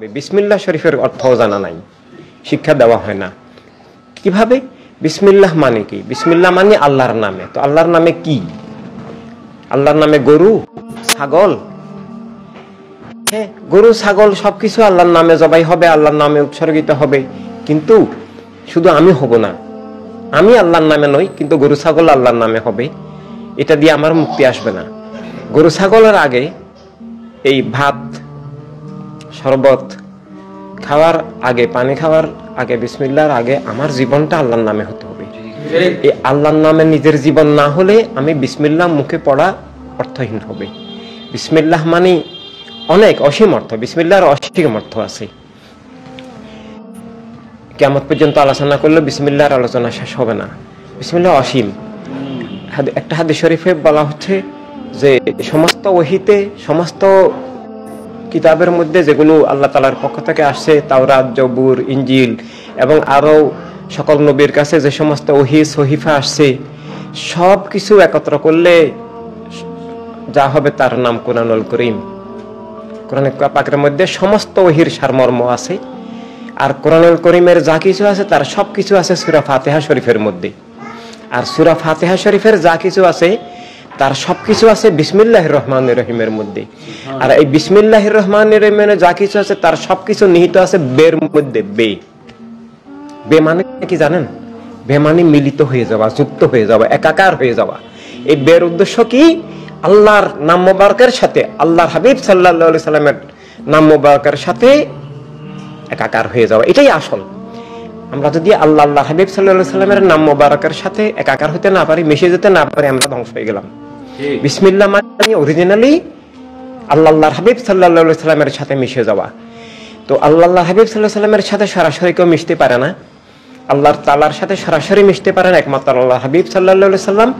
বিসমিল্লাহ শরীফের অর্থও জানা নাই, শিক্ষা দেওয়া হয় না। কিভাবে বিসমিল্লাহ মানে কি? বিসমিল্লাহ মানে আল্লাহর নামে। তো আল্লাহর নামে কি? আল্লাহর নামে গরু, ছাগল? হ্যাঁ, গরু ছাগল সবকিছু আল্লাহর নামে জবাই হবে, আল্লাহর নামে উৎসর্গিত হবে। কিন্তু শুধু আমি হব না, আমি আল্লাহর নামে নই, কিন্তু গরু ছাগল আল্লাহর নামে হবে। এটা দিয়ে আমার মুক্তি আসবে না। গরু ছাগলের আগে এই ভাত শরবত খাওয়ার আগে, পানি খাওয়ার আগে, বিসমিল্লাহর আগে আমার জীবনটা আল্লাহর নামে হতে হবে। এই আল্লাহর নামে নিজের জীবন না হলে আমি বিসমিল্লাহ মুখে পড়া অর্থহীন হবে। বিসমিল্লাহ মানে অনেক অসীম অর্থ, বিসমিল্লাহর অসীম অর্থ আছে। কিয়ামত পর্যন্ত আলোচনা করলে বিসমিল্লাহর আলোচনা শেষ হবে না। বিসমিল্লাহ অসীম। একটা হাদিস শরীফে বলা হচ্ছে যে সমস্ত ওহীতে, সমস্ত কিতাবের মধ্যে যেগুলো আল্লাহ তাআলার পক্ষ থেকে আসছে, তাওরাত, জবুর, ইনজিল এবং আরো সকল নবীর কাছে যে সমস্ত ওহী সহিফা আসছে, সব কিছু একত্র করলে যা হবে তার নাম কুরআনুল কারীম। কোরআন পাকের মধ্যে সমস্ত ওহীর সারমর্ম আছে। আর কুরআনুল কারীমের যা কিছু আছে তার সব কিছু আছে সূরা ফাতিহা শরীফের মধ্যে। আর সূরা ফাতিহা শরীফের যা কিছু আছে তার সবকিছু আছে বিসমিল্লাহির রহমানির রহিমের মধ্যে। আর এই বিসমিল্লাহির রহমানির রহিমে যা কিছু আছে তার সবকিছু নিহিত আছে বের মধ্যে। বে বে মানে কি জানেন? বে মানে মিলিত হয়ে যাওয়া, যুক্ত হয়ে যাওয়া, একাকার হয়ে যাওয়া। এই বের উদ্দেশ্য কি? আল্লাহর নাম মোবারকের সাথে, আল্লাহর হাবিব সাল্লাল্লাহু আলাইহি সাল্লামের নাম মোবারকের সাথে একাকার হয়ে যাওয়া, এটাই আসল। আমরা যদি আল্লাহ হাবিব সাল্লাল্লাহু আলাইহি সাল্লামের নাম মোবারকের সাথে একাকার হতে না পারি, মিশে যেতে না পারি, আমরা ধ্বংস হয়ে গেলাম। বিসমিল্লাহ মানে অরিজিনালি আল্লাহর হাবিব সাল্লাল্লাহু আলাইহি সাল্লামের সাথে মিশে যাওয়া। তো আল্লাহর হাবিব সাল্লাল্লাহু আলাইহি সাল্লামের সাথে সরাসরি কেউ মিশতে পারে না। আল্লাহ তাআলার সাথে সরাসরি মিশতে পারেন একমাত্র আল্লাহর হাবিব সাল্লাল্লাহু আলাইহি সাল্লাম।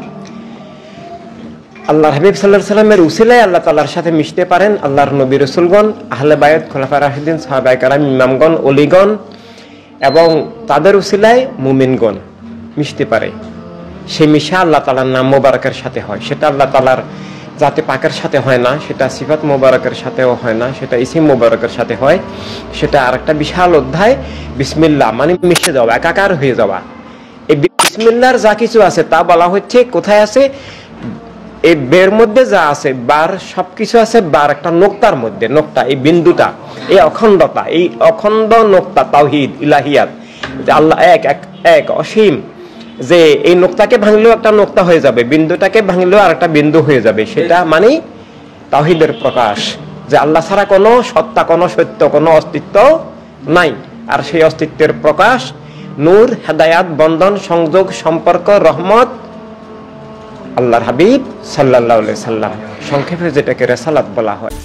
আল্লাহর হাবিব সাল্লাল্লাহু আলাইহি সাল্লামের উসিলায় আল্লাহ তাআলার সাথে মিশতে পারেন আল্লাহর নবী রাসূলগণ, আহলে বায়াত, খোলাফায়ে রাশিদিন, সাহাবায়ে কেরাম, ইমামগণ, ওলিগণ এবং তাদের উসিলায় মুমিনগণ মিশতে পারে। সে মিশা আল্লাহ তাআলার নাম মোবারকের সাথে হয়। সেটা আল্লাহ তাআলার জাতে পাকের সাথে হয় না, সেটা সিফাত মোবারকের সাথেও হয় না, সেটা ইসিম মোবারকের সাথে হয়। সেটা আরেকটা বিশাল অধ্যায়। বিসমিল্লাহ মানে মিশে যাওয়া, একাকার হয়ে যাওয়া। এই বিসমিল্লাহর যা কিছু আছে তা বলা হচ্ছে কোথায় আছে? এই বের মধ্যে যা আছে, বার সবকিছু আছে বার একটা নোক্তার মধ্যে। নোক্তা, এই বিন্দুটা, এই অখণ্ডতা, এই অখণ্ড নোক্তা তাওহীদ, ইলাহিয়াত, যে আল্লাহ এক, এক এক অসীম, যে এই নোক্তাকে ভাঙলেও একটা নোক্তা হয়ে যাবে, বিন্দুটাকে ভাঙলেও আর একটা বিন্দু হয়ে যাবে। সেটা মানে তাওহীদের প্রকাশ, যে আল্লাহ ছাড়া কোনো সত্তা, কোনো সত্য, কোনো অস্তিত্ব নাই। আর সেই অস্তিত্বের প্রকাশ নূর, হেদায়াত, বন্ধন, সংযোগ, সম্পর্ক, রহমত আল্লাহর হাবিব সাল্লাল্লাহু আলাইহি সাল্লাম, সংক্ষেপে যেটাকে রিসালাত বলা হয়।